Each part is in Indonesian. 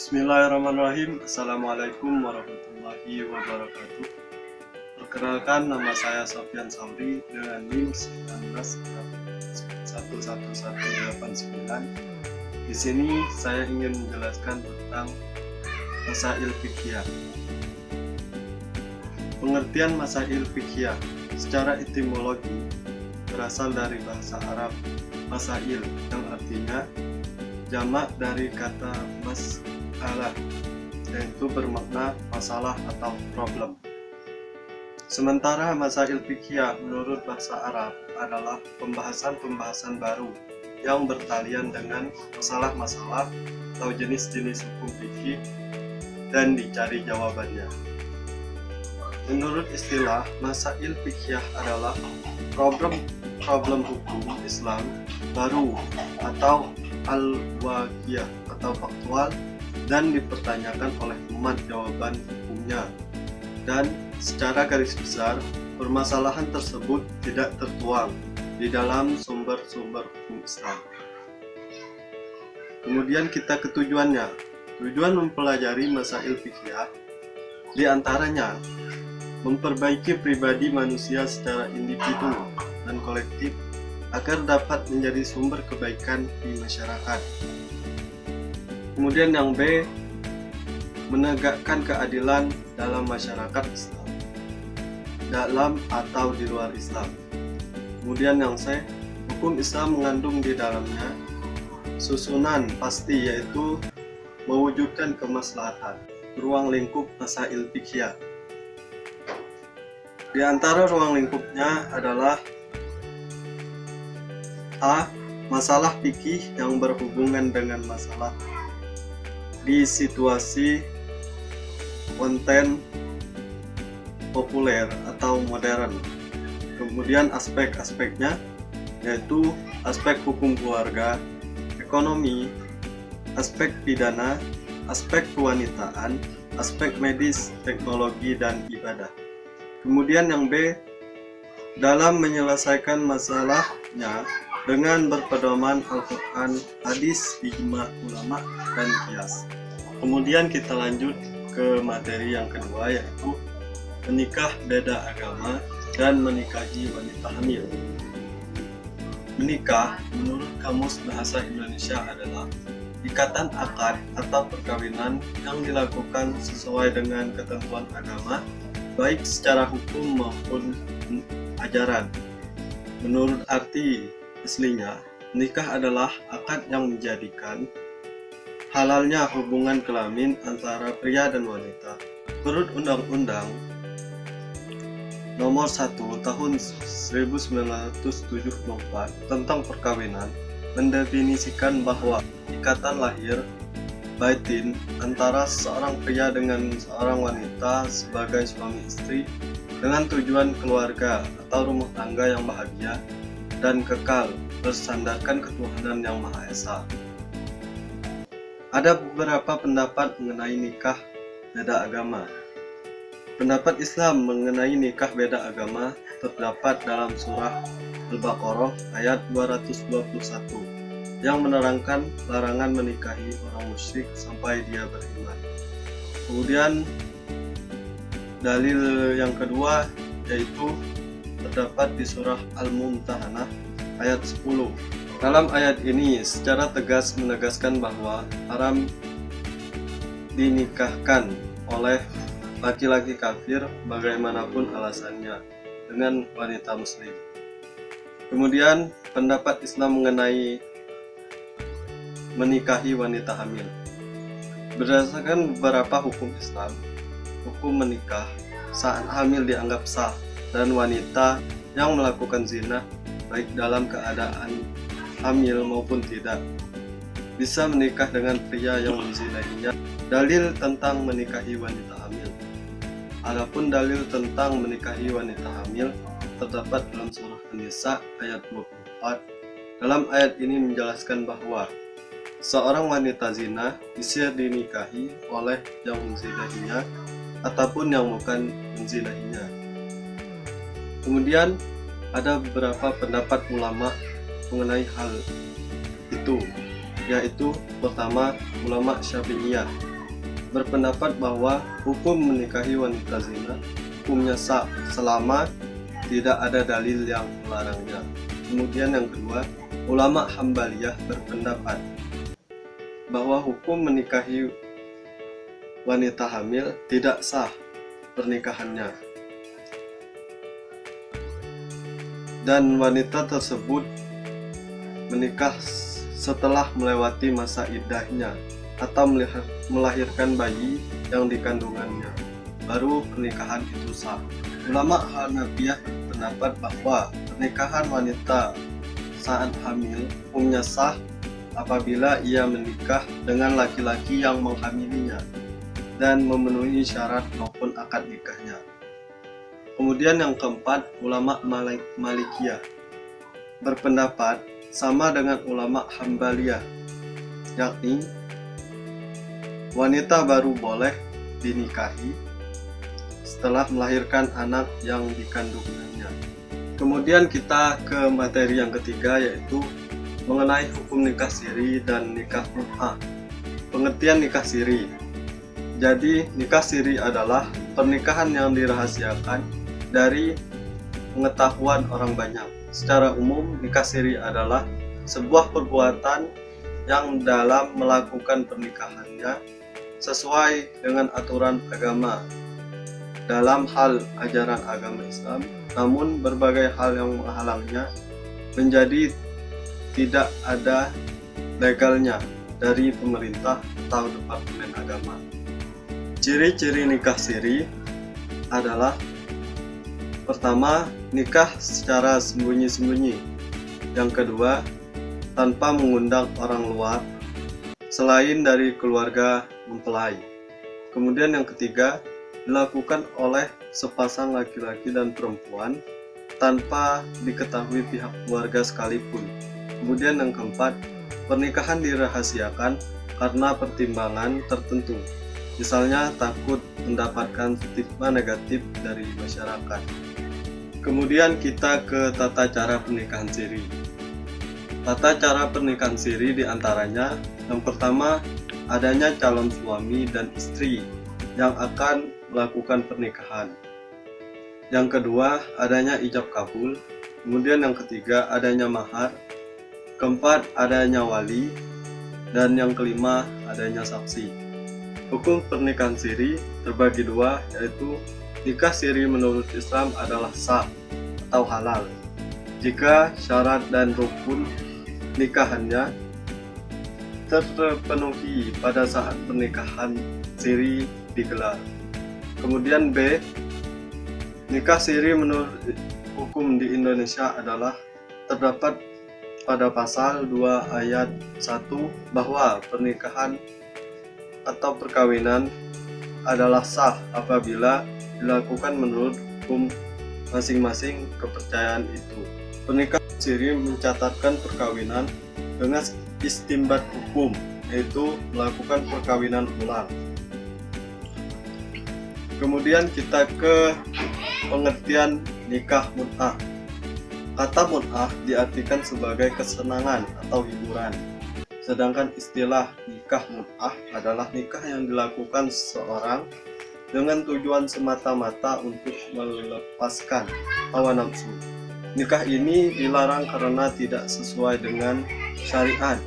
Bismillahirrahmanirrahim. Assalamualaikum warahmatullahi wabarakatuh. Perkenalkan, nama saya Sofyan Sauri dengan NIM 19111189. Di sini saya ingin menjelaskan tentang masail fiqhiyah. Pengertian masail fiqhiyah secara etimologi berasal dari bahasa Arab masail yang artinya jamak dari kata masalah, yaitu bermakna masalah atau problem. Sementara masail fiqhiyah menurut bahasa Arab adalah pembahasan-pembahasan baru yang bertalian dengan masalah-masalah atau jenis-jenis hukum fikih dan dicari jawabannya. Menurut istilah, masail fiqhiyah adalah problem hukum Islam baru atau al-waqiyah atau faktual dan dipertanyakan oleh umat jawaban hukumnya, dan secara garis besar permasalahan tersebut tidak tertuang di dalam sumber-sumber hukum Islam. Kemudian kita ke tujuannya. Tujuan mempelajari masail fiqhiyah diantaranya memperbaiki pribadi manusia secara individu dan kolektif agar dapat menjadi sumber kebaikan di masyarakat. Kemudian yang B, menegakkan keadilan dalam masyarakat Islam, dalam atau di luar Islam. Kemudian yang C, hukum Islam mengandung di dalamnya susunan pasti, yaitu mewujudkan kemaslahatan, ruang lingkup masail fiqhiyah. Di antara ruang lingkupnya adalah A. Masalah fikih yang berhubungan dengan masalah di situasi konten populer atau modern. Kemudian aspek-aspeknya yaitu aspek hukum keluarga, ekonomi, aspek pidana, aspek kewanitaan, aspek medis, teknologi, dan ibadah. Kemudian yang B, dalam menyelesaikan masalahnya dengan berpedoman Al-Quran, hadis, ijma ulama, dan qiyas. Kemudian kita lanjut ke materi yang kedua, yaitu menikah beda agama dan menikahi wanita hamil. Menikah menurut Kamus Bahasa Indonesia adalah ikatan akad atau perkawinan yang dilakukan sesuai dengan ketentuan agama, baik secara hukum maupun ajaran. Menurut arti aslinya, nikah adalah akad yang menjadikan halalnya hubungan kelamin antara pria dan wanita. Menurut Undang-Undang Nomor 1 Tahun 1974 tentang perkawinan mendefinisikan bahwa ikatan lahir batin antara seorang pria dengan seorang wanita sebagai suami istri dengan tujuan keluarga atau rumah tangga yang bahagia dan kekal bersandarkan ketuhanan yang Maha Esa. Ada beberapa pendapat mengenai nikah beda agama. Pendapat Islam mengenai nikah beda agama terdapat dalam surah Al-Baqarah ayat 221 yang menerangkan larangan menikahi orang musyrik sampai dia beriman. Kemudian dalil yang kedua yaitu terdapat di surah Al-Mumtahanah ayat 10. Dalam ayat ini secara tegas menegaskan bahwa haram dinikahkan oleh laki-laki kafir bagaimanapun alasannya dengan wanita muslim. Kemudian pendapat Islam mengenai menikahi wanita hamil. Berdasarkan beberapa hukum Islam, hukum menikah saat hamil dianggap sah, dan wanita yang melakukan zina baik dalam keadaan hamil maupun tidak bisa menikah dengan pria yang menzinainya. Dalil tentang menikahi wanita hamil. Adapun dalil tentang menikahi wanita hamil terdapat dalam surah An-Nisa ayat 24. Dalam ayat ini menjelaskan bahwa seorang wanita zina bisa dinikahi oleh yang menzinahinya ataupun yang bukan menzinahinya. Kemudian ada beberapa pendapat ulama mengenai hal itu, yaitu pertama ulama Syafi'iyah berpendapat bahwa hukum menikahi wanita zina hukumnya sah selama tidak ada dalil yang melarangnya. Kemudian yang kedua, ulama Hambaliyah berpendapat bahwa hukum menikahi wanita hamil tidak sah pernikahannya, dan wanita tersebut menikah setelah melewati masa iddahnya atau melahirkan bayi yang dikandungannya, baru pernikahan itu sah. Ulama Hanafiyah berpendapat bahwa pernikahan wanita saat hamil hukumnya sah apabila ia menikah dengan laki-laki yang menghamilinya dan memenuhi syarat maupun akad nikahnya. Kemudian yang keempat, ulama Malikiyah berpendapat sama dengan ulama Hambaliyah, yakni wanita baru boleh dinikahi setelah melahirkan anak yang dikandungannya. Kemudian kita ke materi yang ketiga, yaitu mengenai hukum nikah siri dan nikah mut'ah. Pengertian nikah siri. Jadi nikah siri adalah pernikahan yang dirahasiakan dari pengetahuan orang banyak. Secara umum, nikah siri adalah sebuah perbuatan yang dalam melakukan pernikahannya sesuai dengan aturan agama dalam hal ajaran agama Islam, namun berbagai hal yang menghalangnya menjadi tidak ada legalnya dari pemerintah atau departemen agama. Ciri-ciri nikah siri adalah: pertama, nikah secara sembunyi-sembunyi. Yang kedua, tanpa mengundang orang luar selain dari keluarga mempelai. Kemudian yang ketiga, dilakukan oleh sepasang laki-laki dan perempuan tanpa diketahui pihak keluarga sekalipun. Kemudian yang keempat, pernikahan dirahasiakan karena pertimbangan tertentu, misalnya takut mendapatkan stigma negatif dari masyarakat. Kemudian kita ke tata cara pernikahan siri. Tata cara pernikahan siri diantaranya: yang pertama, adanya calon suami dan istri yang akan melakukan pernikahan. Yang kedua, adanya ijab kabul. Kemudian yang ketiga, adanya mahar. Keempat, adanya wali. Dan yang kelima, adanya saksi. Hukum pernikahan siri terbagi dua, yaitu nikah siri menurut Islam adalah sah atau halal jika syarat dan rukun nikahannya terpenuhi pada saat pernikahan siri digelar. Kemudian B, nikah siri menurut hukum di Indonesia adalah terdapat pada pasal 2 ayat 1 bahwa pernikahan atau perkawinan adalah sah apabila dilakukan menurut hukum masing-masing kepercayaan itu. Pernikahan siri mencatatkan perkawinan dengan istimbat hukum, yaitu melakukan perkawinan ulang. Kemudian kita ke pengertian nikah mut'ah. Kata mut'ah diartikan sebagai kesenangan atau hiburan. Sedangkan istilah nikah mut'ah adalah nikah yang dilakukan seseorang dengan tujuan semata-mata untuk melepaskan hawa nafsu. Nikah ini dilarang karena tidak sesuai dengan syariat.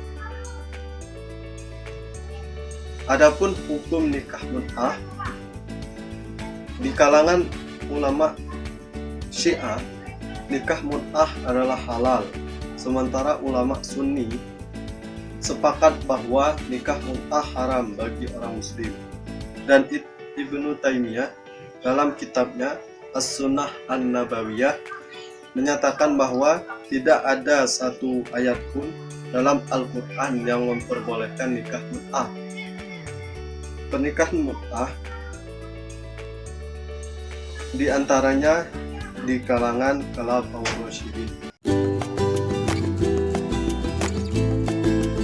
Adapun hukum nikah mut'ah di kalangan ulama Syiah, nikah mut'ah adalah halal, sementara ulama Sunni sepakat bahwa nikah mut'ah haram bagi orang muslim. Dan Ibnu Taimiyah dalam kitabnya As-Sunnah An-Nabawiyah menyatakan bahwa tidak ada satu ayat pun dalam Al-Quran yang memperbolehkan nikah mut'ah. Pernikahan mut'ah di antaranya di kalangan Khulafaur Rasyidin.